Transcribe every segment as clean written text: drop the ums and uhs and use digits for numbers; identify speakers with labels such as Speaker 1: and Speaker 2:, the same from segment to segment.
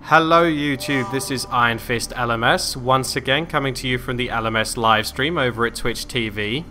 Speaker 1: Hello YouTube, this is Iron Fist LMS, once again coming to you from the LMS livestream over at Twitch TV.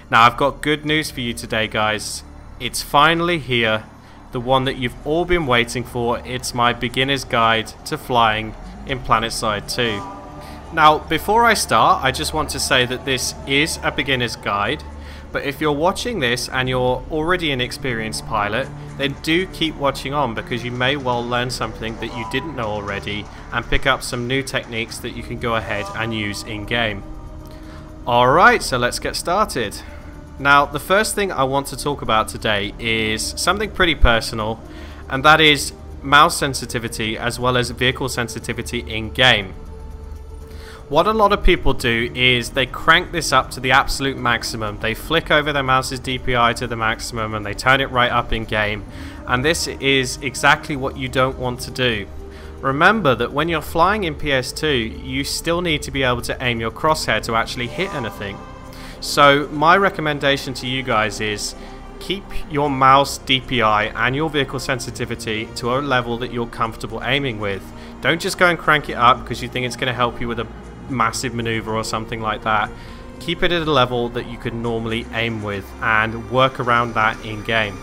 Speaker 1: Now I've got good news for you today guys, it's finally here, the one that you've all been waiting for. It's my beginner's guide to flying in Planetside 2. Now before I start, I just want to say that this is a beginner's guide, but if you're watching this and you're already an experienced pilot, then do keep watching on because you may well learn something that you didn't know already and pick up some new techniques that you can go ahead and use in game. Alright, so let's get started. Now the first thing I want to talk about today is something pretty personal, and that is mouse sensitivity as well as vehicle sensitivity in game. What a lot of people do is they crank this up to the absolute maximum. They flick over their mouse's DPI to the maximum and they turn it right up in game. And this is exactly what you don't want to do. Remember that when you're flying in PS2, you still need to be able to aim your crosshair to actually hit anything. So my recommendation to you guys is keep your mouse DPI and your vehicle sensitivity to a level that you're comfortable aiming with. Don't just go and crank it up because you think it's going to help you with a massive maneuver or something like that. Keep it at a level that you can normally aim with and work around that in game.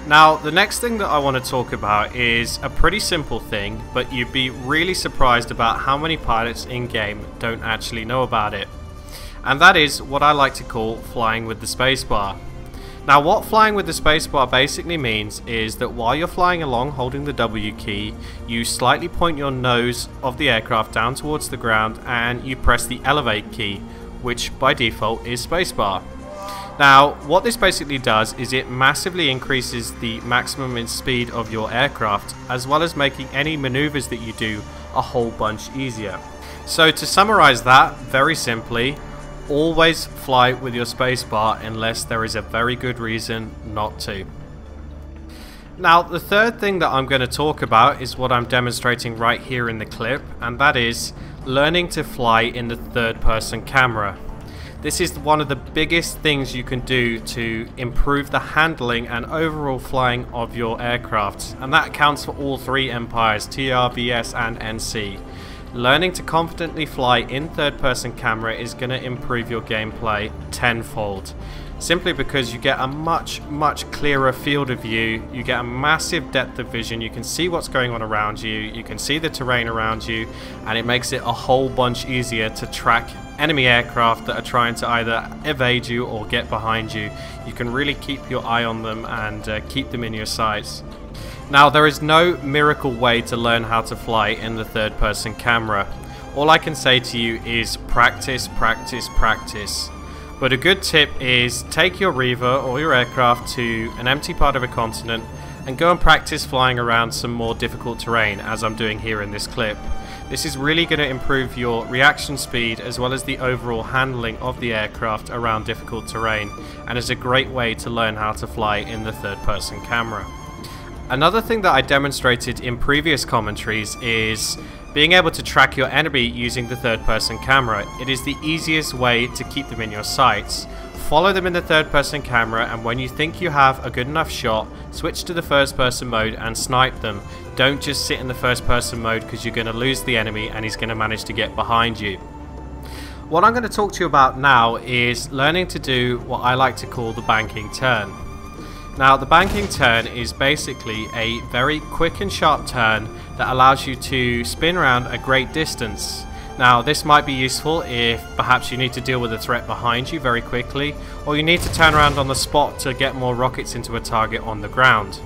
Speaker 1: Now the next thing that I want to talk about is a pretty simple thing, but you'd be really surprised about how many pilots in game don't actually know about it, and that is what I like to call flying with the spacebar. Now what flying with the spacebar basically means is that while you're flying along holding the W key, you slightly point your nose of the aircraft down towards the ground and you press the elevate key, which by default is spacebar. Now what this basically does is it massively increases the maximum in speed of your aircraft, as well as making any maneuvers that you do a whole bunch easier. So to summarize that very simply, always fly with your spacebar unless there is a very good reason not to. Now the third thing that I'm going to talk about is what I'm demonstrating right here in the clip, and that is learning to fly in the third person camera. This is one of the biggest things you can do to improve the handling and overall flying of your aircraft, and that accounts for all three empires, TR, BS and NC. Learning to confidently fly in third-person camera is going to improve your gameplay tenfold, simply because you get a much clearer field of view, you get a massive depth of vision, you can see what's going on around you, you can see the terrain around you, and it makes it a whole bunch easier to track enemy aircraft that are trying to either evade you or get behind you. You can really keep your eye on them and keep them in your sights. Now there is no miracle way to learn how to fly in the third person camera. All I can say to you is practice, practice, practice. But a good tip is take your Reaver or your aircraft to an empty part of a continent and go and practice flying around some more difficult terrain, as I'm doing here in this clip. This is really going to improve your reaction speed as well as the overall handling of the aircraft around difficult terrain, and is a great way to learn how to fly in the third person camera. Another thing that I demonstrated in previous commentaries is being able to track your enemy using the third person camera. It is the easiest way to keep them in your sights. Follow them in the third person camera, and when you think you have a good enough shot, switch to the first person mode and snipe them. Don't just sit in the first person mode because you're going to lose the enemy and he's going to manage to get behind you. What I'm going to talk to you about now is learning to do what I like to call the banking turn. Now the banking turn is basically a very quick and sharp turn that allows you to spin around a great distance. Now this might be useful if perhaps you need to deal with a threat behind you very quickly, or you need to turn around on the spot to get more rockets into a target on the ground.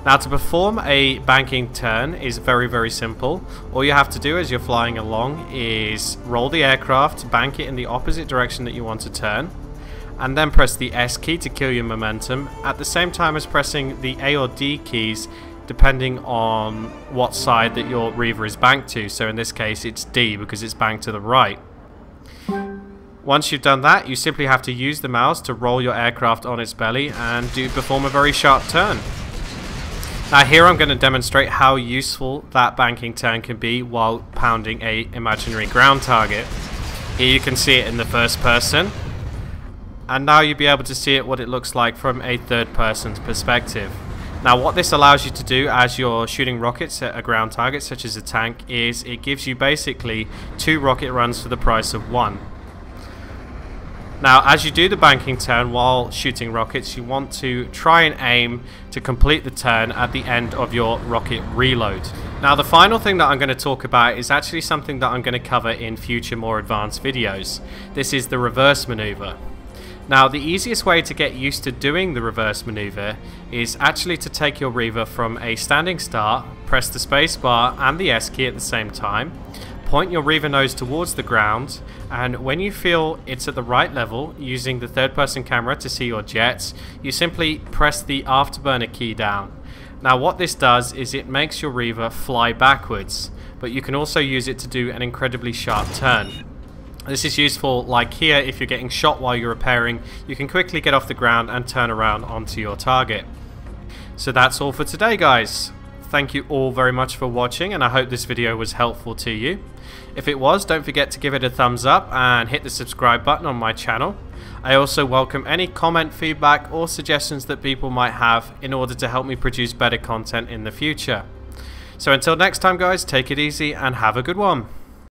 Speaker 1: Now to perform a banking turn is very simple. All you have to do as you're flying along is roll the aircraft, bank it in the opposite direction that you want to turn, and then press the S key to kill your momentum, at the same time as pressing the A or D keys depending on what side that your Reaver is banked to. So in this case it's D because it's banked to the right. Once you've done that, you simply have to use the mouse to roll your aircraft on its belly and perform a very sharp turn. Now here I'm going to demonstrate how useful that banking turn can be while pounding a imaginary ground target. Here you can see it in the first person, and now you'll be able to see it what it looks like from a third person's perspective. Now what this allows you to do as you're shooting rockets at a ground target such as a tank is it gives you basically 2 rocket runs for the price of 1. Now as you do the banking turn while shooting rockets, you want to try and aim to complete the turn at the end of your rocket reload. Now the final thing that I'm going to talk about is actually something that I'm going to cover in future more advanced videos. This is the reverse maneuver. Now the easiest way to get used to doing the reverse maneuver is actually to take your Reaver from a standing start, press the space bar and the S key at the same time, point your Reaver nose towards the ground, and when you feel it's at the right level, using the third person camera to see your jets, you simply press the afterburner key down. Now what this does is it makes your Reaver fly backwards, but you can also use it to do an incredibly sharp turn. This is useful like here if you're getting shot while you're repairing, you can quickly get off the ground and turn around onto your target. So that's all for today guys. Thank you all very much for watching and I hope this video was helpful to you. If it was, don't forget to give it a thumbs up and hit the subscribe button on my channel. I also welcome any comment, feedback or suggestions that people might have in order to help me produce better content in the future. So until next time guys, take it easy and have a good one.